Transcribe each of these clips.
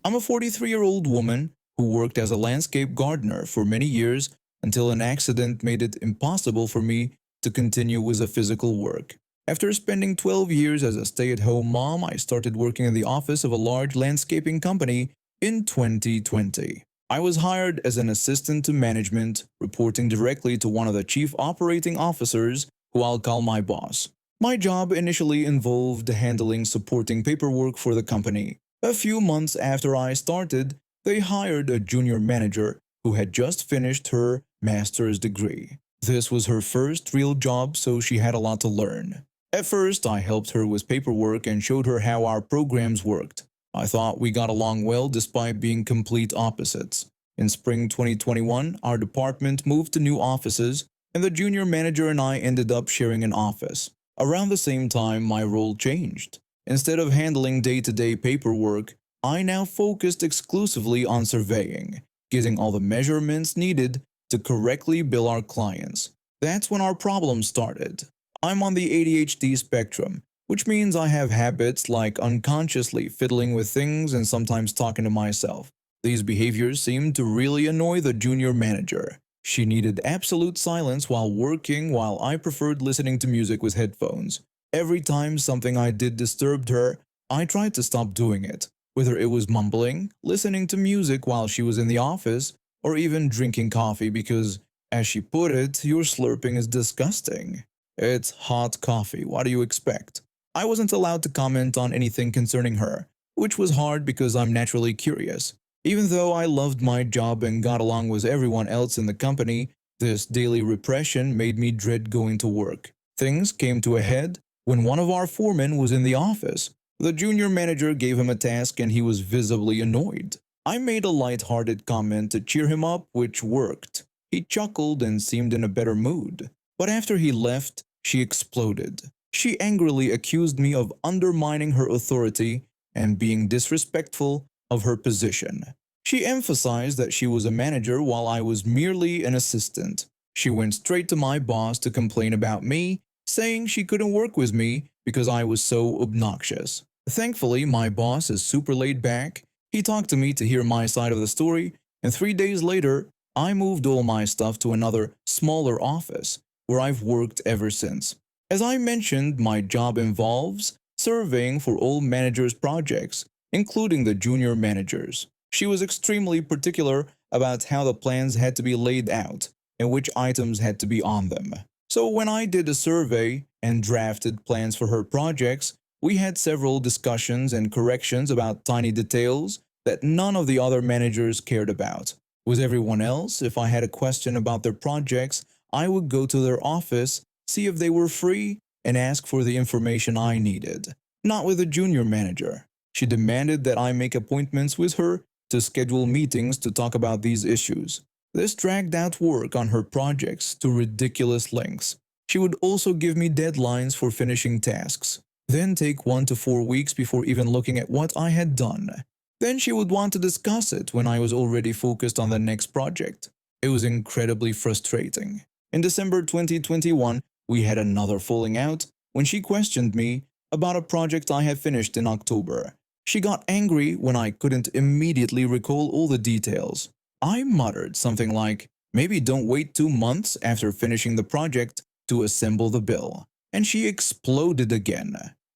I'm a 43-year-old woman who worked as a landscape gardener for many years until an accident made it impossible for me to continue with the physical work. After spending 12 years as a stay-at-home mom, I started working in the office of a large landscaping company in 2020. I was hired as an assistant to management, reporting directly to one of the chief operating officers, who I'll call my boss. My job initially involved handling supporting paperwork for the company. A few months after I started, they hired a junior manager who had just finished her master's degree. This was her first real job, so she had a lot to learn. At first, I helped her with paperwork and showed her how our programs worked. I thought we got along well despite being complete opposites. In spring 2021, our department moved to new offices, and the junior manager and I ended up sharing an office. Around the same time, my role changed. Instead of handling day-to-day paperwork, I now focused exclusively on surveying, getting all the measurements needed to correctly bill our clients. That's when our problem started. I'm on the ADHD spectrum, which means I have habits like unconsciously fiddling with things and sometimes talking to myself. These behaviors seemed to really annoy the junior manager. She needed absolute silence while working, while I preferred listening to music with headphones. Every time something I did disturbed her, I tried to stop doing it, whether it was mumbling, listening to music while she was in the office, or even drinking coffee because, as she put it, your slurping is disgusting. It's hot coffee, what do you expect? I wasn't allowed to comment on anything concerning her, which was hard because I'm naturally curious. Even though I loved my job and got along with everyone else in the company, this daily repression made me dread going to work. Things came to a head when one of our foremen was in the office. The junior manager gave him a task and he was visibly annoyed. I made a light-hearted comment to cheer him up, which worked. He chuckled and seemed in a better mood. But after he left, she exploded. She angrily accused me of undermining her authority and being disrespectful of her position. She emphasized that she was a manager while I was merely an assistant. She went straight to my boss to complain about me, saying she couldn't work with me because I was so obnoxious. Thankfully, my boss is super laid back. He talked to me to hear my side of the story, and 3 days later, I moved all my stuff to another, smaller office, where I've worked ever since. As I mentioned, my job involves surveying for all managers' projects, including the junior managers. She was extremely particular about how the plans had to be laid out and which items had to be on them. So when I did a survey and drafted plans for her projects, we had several discussions and corrections about tiny details that none of the other managers cared about. With everyone else, if I had a question about their projects, I would go to their office, see if they were free, and ask for the information I needed. Not with the junior manager. She demanded that I make appointments with her to schedule meetings to talk about these issues. This dragged out work on her projects to ridiculous lengths. She would also give me deadlines for finishing tasks, then take 1 to 4 weeks before even looking at what I had done. Then she would want to discuss it when I was already focused on the next project. It was incredibly frustrating. In December 2021, we had another falling out when she questioned me about a project I had finished in October. She got angry when I couldn't immediately recall all the details. I muttered something like, maybe don't wait 2 months after finishing the project to assemble the bill. And she exploded again.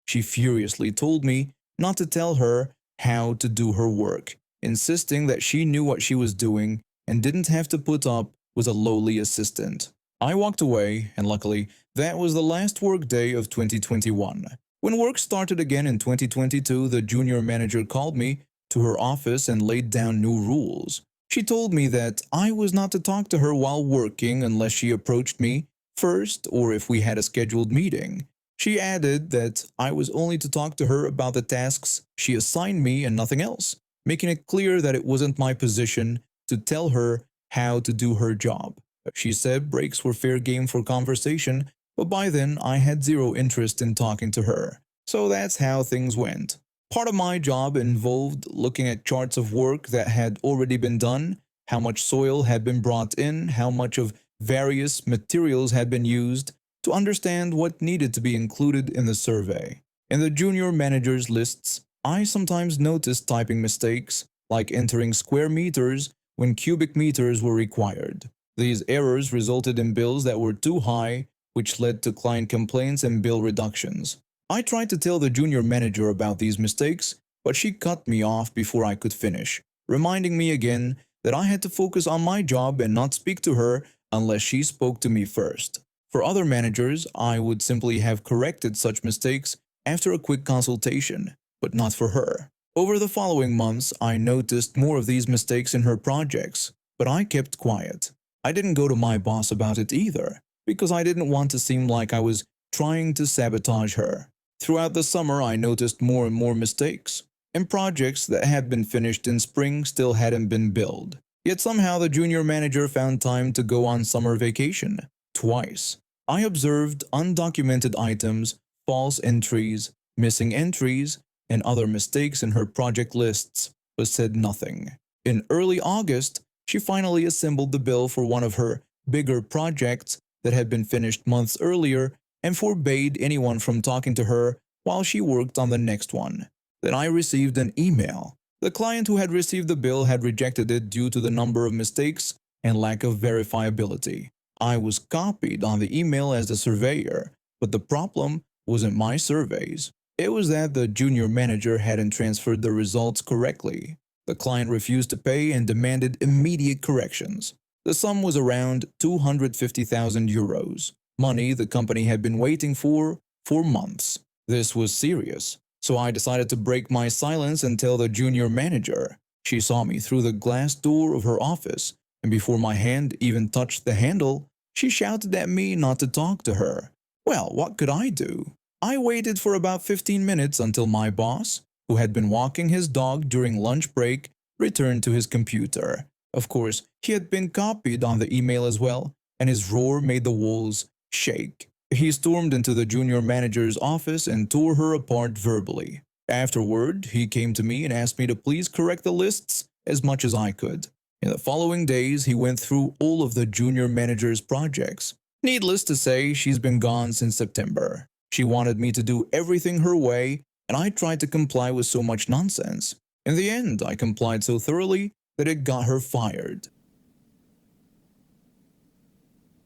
She furiously told me not to tell her how to do her work, insisting that she knew what she was doing and didn't have to put up with a lowly assistant. I walked away, and luckily, that was the last work day of 2021. When work started again in 2022, the junior manager called me to her office and laid down new rules. She told me that I was not to talk to her while working unless she approached me first or if we had a scheduled meeting. She added that I was only to talk to her about the tasks she assigned me and nothing else, making it clear that it wasn't my position to tell her how to do her job. She said breaks were fair game for conversation, but by then I had zero interest in talking to her. So that's how things went. Part of my job involved looking at charts of work that had already been done, how much soil had been brought in, how much of various materials had been used to understand what needed to be included in the survey. In the junior managers lists, I sometimes noticed typing mistakes, like entering square meters when cubic meters were required. These errors resulted in bills that were too high, which led to client complaints and bill reductions. I tried to tell the junior manager about these mistakes, but she cut me off before I could finish, reminding me again that I had to focus on my job and not speak to her unless she spoke to me first. For other managers, I would simply have corrected such mistakes after a quick consultation, but not for her. Over the following months, I noticed more of these mistakes in her projects, but I kept quiet. I didn't go to my boss about it either, because I didn't want to seem like I was trying to sabotage her. Throughout the summer, I noticed more and more mistakes, and projects that had been finished in spring still hadn't been billed. Yet somehow the junior manager found time to go on summer vacation. Twice. I observed undocumented items, false entries, missing entries, and other mistakes in her project lists, but said nothing. In early August, she finally assembled the bill for one of her bigger projects that had been finished months earlier and forbade anyone from talking to her while she worked on the next one. Then I received an email. The client who had received the bill had rejected it due to the number of mistakes and lack of verifiability. I was copied on the email as the surveyor, but the problem wasn't my surveys. It was that the junior manager hadn't transferred the results correctly. The client refused to pay and demanded immediate corrections. The sum was around 250,000 euros, money the company had been waiting for months. This was serious, so I decided to break my silence and tell the junior manager. She saw me through the glass door of her office, and before my hand even touched the handle, she shouted at me not to talk to her. Well, what could I do? I waited for about 15 minutes until my boss, who had been walking his dog during lunch break, returned to his computer. Of course, he had been copied on the email as well, and his roar made the walls shake. He stormed into the junior manager's office and tore her apart verbally. Afterward, he came to me and asked me to please correct the lists as much as I could. In the following days, he went through all of the junior manager's projects. Needless to say, she's been gone since September. She wanted me to do everything her way, and I tried to comply with so much nonsense. In the end, I complied so thoroughly that it got her fired.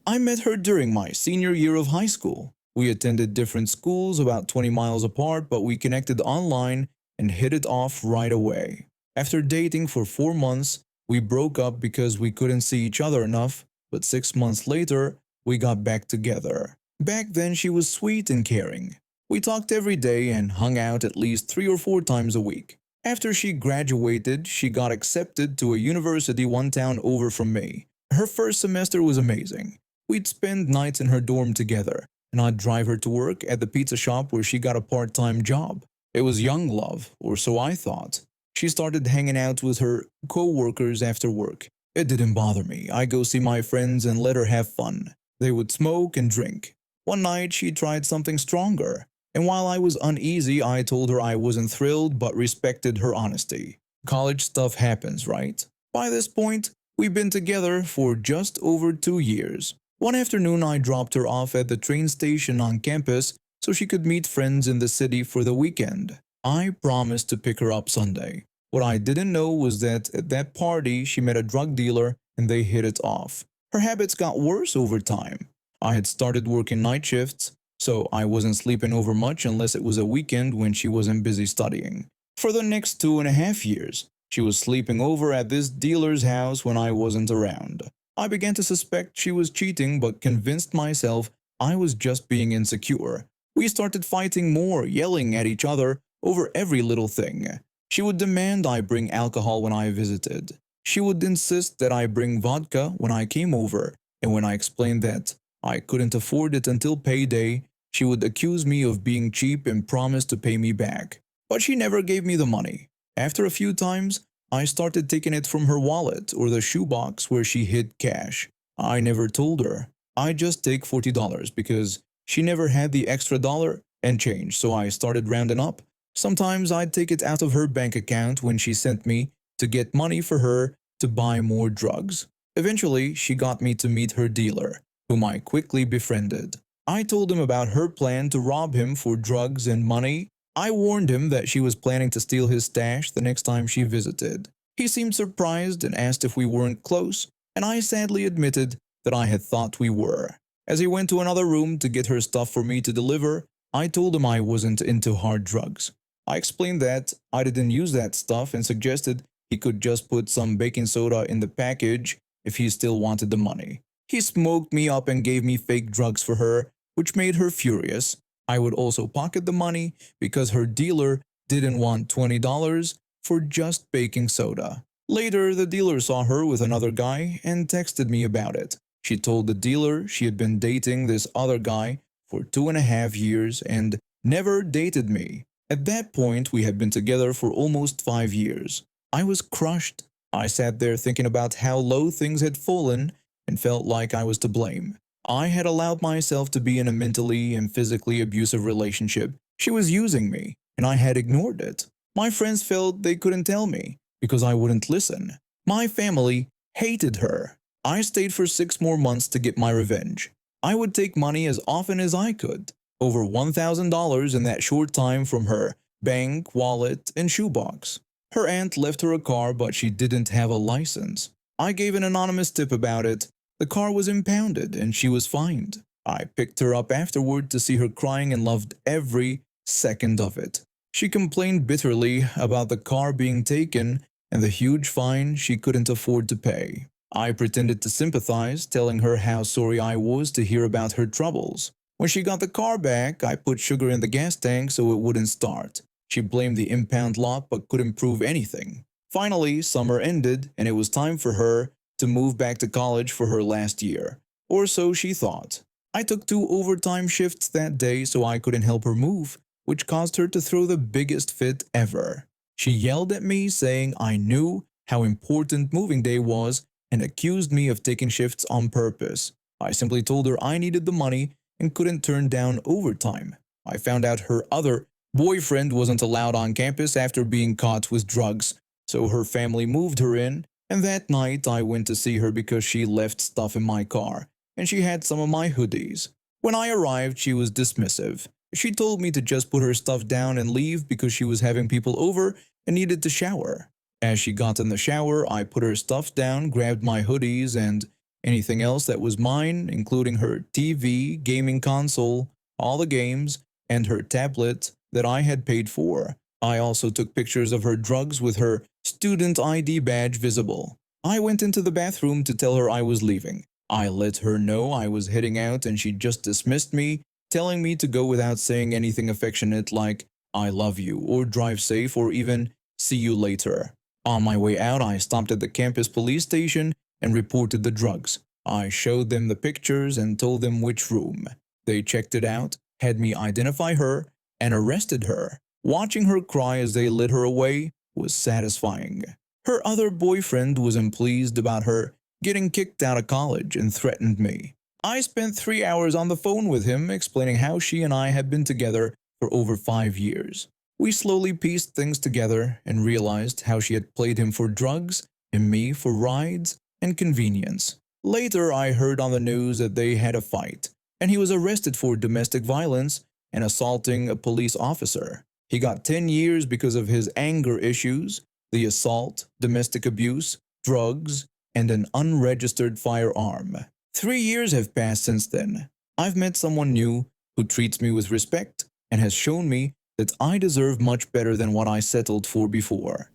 I met her during my senior year of high school. We attended different schools about 20 miles apart, but we connected online and hit it off right away. After dating for 4 months, we broke up because we couldn't see each other enough, but 6 months later, we got back together. Back then, she was sweet and caring. We talked every day and hung out at least 3 or 4 times a week. After she graduated, she got accepted to a university one town over from me. Her first semester was amazing. We'd spend nights in her dorm together, and I'd drive her to work at the pizza shop where she got a part-time job. It was young love, or so I thought. She started hanging out with her co-workers after work. It didn't bother me. I go see my friends and let her have fun. They would smoke and drink. One night she tried something stronger, and while I was uneasy, I told her I wasn't thrilled but respected her honesty. College stuff happens, right? By this point, we've been together for just over 2 years. One afternoon, I dropped her off at the train station on campus so she could meet friends in the city for the weekend. I promised to pick her up Sunday. What I didn't know was that at that party, she met a drug dealer and they hit it off. Her habits got worse over time. I had started working night shifts, so I wasn't sleeping over much unless it was a weekend when she wasn't busy studying. For the next 2.5 years, she was sleeping over at this dealer's house when I wasn't around. I began to suspect she was cheating but convinced myself I was just being insecure. We started fighting more, yelling at each other over every little thing. She would demand I bring alcohol when I visited. She would insist that I bring vodka when I came over, and when I explained that I couldn't afford it until payday, she would accuse me of being cheap and promise to pay me back. But she never gave me the money. After a few times, I started taking it from her wallet or the shoebox where she hid cash. I never told her. I just take $40 because she never had the extra dollar and change, so I started rounding up. Sometimes I'd take it out of her bank account when she sent me to get money for her to buy more drugs. Eventually, she got me to meet her dealer, whom I quickly befriended. I told him about her plan to rob him for drugs and money. I warned him that she was planning to steal his stash the next time she visited. He seemed surprised and asked if we weren't close, and I sadly admitted that I had thought we were. As he went to another room to get her stuff for me to deliver, I told him I wasn't into hard drugs. I explained that I didn't use that stuff and suggested he could just put some baking soda in the package if he still wanted the money. He smoked me up and gave me fake drugs for her, which made her furious. I would also pocket the money because her dealer didn't want $20 for just baking soda. Later, the dealer saw her with another guy and texted me about it. She told the dealer she had been dating this other guy for 2.5 years and never dated me. At that point, we had been together for almost 5 years. I was crushed. I sat there thinking about how low things had fallen and felt like I was to blame. I had allowed myself to be in a mentally and physically abusive relationship. She was using me, and I had ignored it. My friends felt they couldn't tell me because I wouldn't listen. My family hated her. I stayed for 6 more months to get my revenge. I would take money as often as I could, over $1,000 in that short time from her bank, wallet, and shoebox. Her aunt left her a car, but she didn't have a license. I gave an anonymous tip about it. The car was impounded and she was fined. I picked her up afterward to see her crying and loved every second of it. She complained bitterly about the car being taken and the huge fine she couldn't afford to pay. I pretended to sympathize, telling her how sorry I was to hear about her troubles. When she got the car back, I put sugar in the gas tank so it wouldn't start. She blamed the impound lot but couldn't prove anything. Finally, summer ended and it was time for her to move back to college for her last year. Or so she thought. I took 2 overtime shifts that day so I couldn't help her move, which caused her to throw the biggest fit ever. She yelled at me saying I knew how important moving day was and accused me of taking shifts on purpose. I simply told her I needed the money and couldn't turn down overtime. I found out her other boyfriend wasn't allowed on campus after being caught with drugs, so her family moved her in, and that night I went to see her because she left stuff in my car, and she had some of my hoodies. When I arrived, she was dismissive. She told me to just put her stuff down and leave because she was having people over and needed to shower. As she got in the shower, I put her stuff down, grabbed my hoodies and anything else that was mine, including her TV, gaming console, all the games, and her tablet that I had paid for. I also took pictures of her drugs with her student ID badge visible. I went into the bathroom to tell her I was leaving. I let her know I was heading out and she just dismissed me, telling me to go without saying anything affectionate like, I love you, or drive safe, or even, see you later. On my way out, I stopped at the campus police station and reported the drugs. I showed them the pictures and told them which room. They checked it out, had me identify her, and arrested her. Watching her cry as they led her away was satisfying. Her other boyfriend wasn't pleased about her getting kicked out of college and threatened me. I spent 3 hours on the phone with him explaining how she and I had been together for over 5 years. We slowly pieced things together and realized how she had played him for drugs and me for rides and convenience. Later, I heard on the news that they had a fight, and he was arrested for domestic violence and assaulting a police officer. He got 10 years because of his anger issues, the assault, domestic abuse, drugs, and an unregistered firearm. 3 years have passed since then. I've met someone new who treats me with respect and has shown me that I deserve much better than what I settled for before.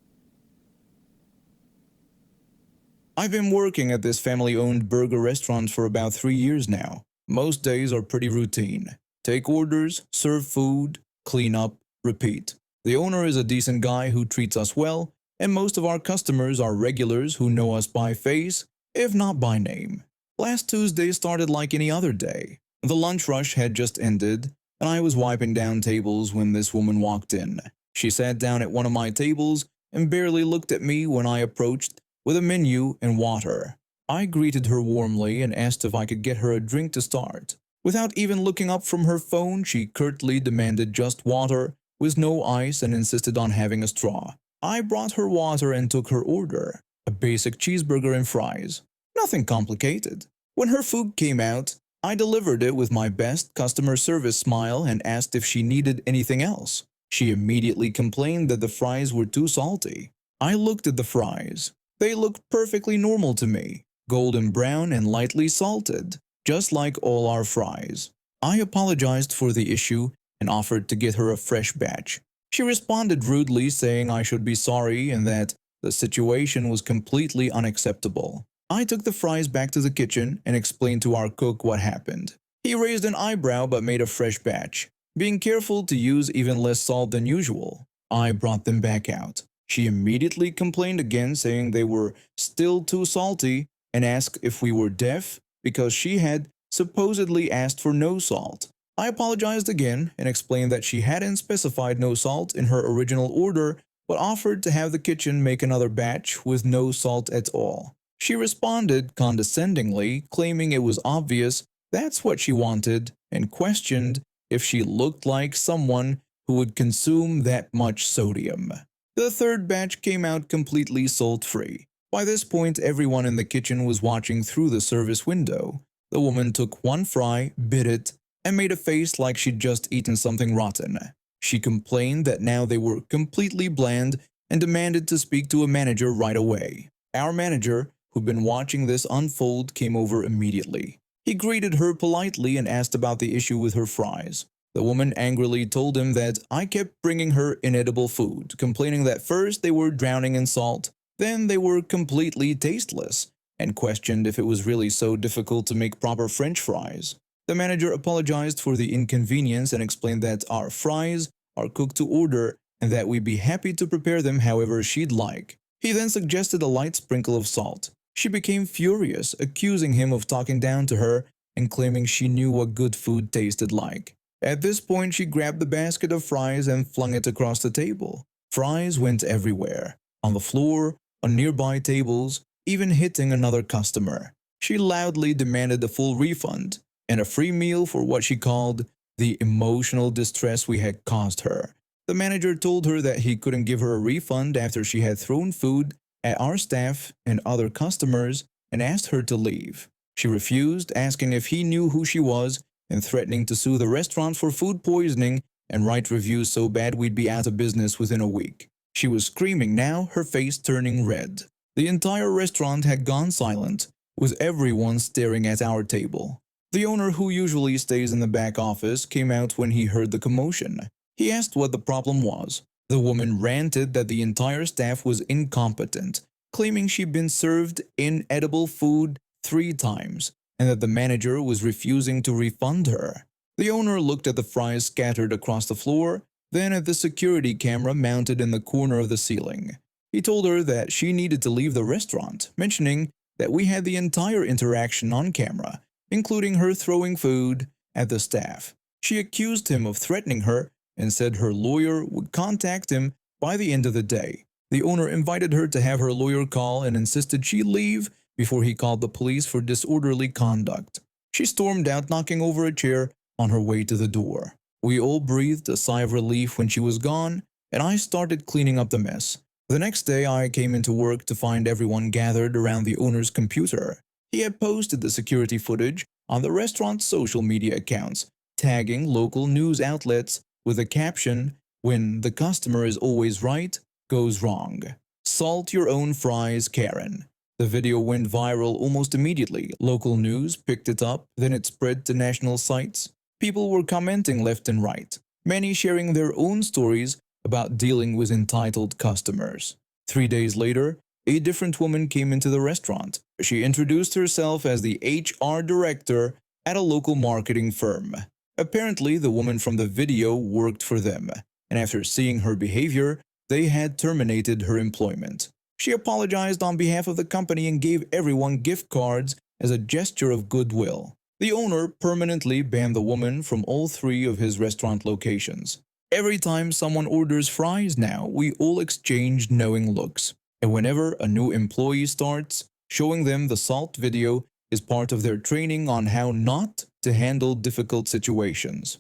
I've been working at this family-owned burger restaurant for about 3 years now. Most days are pretty routine. Take orders, serve food, clean up, repeat. The owner is a decent guy who treats us well, and most of our customers are regulars who know us by face, if not by name. Last Tuesday started like any other day. The lunch rush had just ended, and I was wiping down tables when this woman walked in. She sat down at one of my tables and barely looked at me when I approached with a menu and water. I greeted her warmly and asked if I could get her a drink to start. Without even looking up from her phone, she curtly demanded just water with no ice and insisted on having a straw. I brought her water and took her order, a basic cheeseburger and fries. Nothing complicated. When her food came out, I delivered it with my best customer service smile and asked if she needed anything else. She immediately complained that the fries were too salty. I looked at the fries. They looked perfectly normal to me, golden brown and lightly salted, just like all our fries. I apologized for the issue and offered to get her a fresh batch. She responded rudely, saying I should be sorry and that the situation was completely unacceptable. I took the fries back to the kitchen and explained to our cook what happened. He raised an eyebrow but made a fresh batch, being careful to use even less salt than usual. I brought them back out. She immediately complained again, saying they were still too salty, and asked if we were deaf because she had supposedly asked for no salt. I apologized again and explained that she hadn't specified no salt in her original order but offered to have the kitchen make another batch with no salt at all. She responded condescendingly, claiming it was obvious that's what she wanted, and questioned if she looked like someone who would consume that much sodium. The third batch came out completely salt-free. By this point, everyone in the kitchen was watching through the service window. The woman took one fry, bit it, and made a face like she'd just eaten something rotten. She complained that now they were completely bland and demanded to speak to a manager right away. Our manager, who'd been watching this unfold, came over immediately. He greeted her politely and asked about the issue with her fries. The woman angrily told him that I kept bringing her inedible food, complaining that first they were drowning in salt, then they were completely tasteless, and questioned if it was really so difficult to make proper French fries. The manager apologized for the inconvenience and explained that our fries are cooked to order and that we'd be happy to prepare them however she'd like. He then suggested a light sprinkle of salt. She became furious, accusing him of talking down to her and claiming she knew what good food tasted like. At this point, she grabbed the basket of fries and flung it across the table. Fries went everywhere, on the floor, on nearby tables, even hitting another customer. She loudly demanded a full refund and a free meal for what she called the emotional distress we had caused her. The manager told her that he couldn't give her a refund after she had thrown food at our staff and other customers and asked her to leave. She refused, asking if he knew who she was and threatening to sue the restaurant for food poisoning and write reviews so bad we'd be out of business within a week. She was screaming now, her face turning red. The entire restaurant had gone silent, with everyone staring at our table. The owner, who usually stays in the back office, came out when he heard the commotion. He asked what the problem was. The woman ranted that the entire staff was incompetent, claiming she'd been served inedible food 3 times, and that the manager was refusing to refund her. The owner looked at the fries scattered across the floor, then at the security camera mounted in the corner of the ceiling. He told her that she needed to leave the restaurant, mentioning that we had the entire interaction on camera, including her throwing food at the staff. She accused him of threatening her and said her lawyer would contact him by the end of the day. The owner invited her to have her lawyer call and insisted she leave before he called the police for disorderly conduct. She stormed out, knocking over a chair on her way to the door. We all breathed a sigh of relief when she was gone, and I started cleaning up the mess. The next day, I came into work to find everyone gathered around the owner's computer. He had posted the security footage on the restaurant's social media accounts, tagging local news outlets with a caption, "When the customer is always right, goes wrong. Salt your own fries, Karen." The video went viral almost immediately. Local news picked it up, then it spread to national sites. People were commenting left and right, many sharing their own stories about dealing with entitled customers. 3 days later, a different woman came into the restaurant. She introduced herself as the HR director at a local marketing firm. Apparently, the woman from the video worked for them, and after seeing her behavior, they had terminated her employment. She apologized on behalf of the company and gave everyone gift cards as a gesture of goodwill. The owner permanently banned the woman from all 3 of his restaurant locations. Every time someone orders fries now, we all exchange knowing looks. And whenever a new employee starts, showing them the salt video is part of their training on how not to handle difficult situations.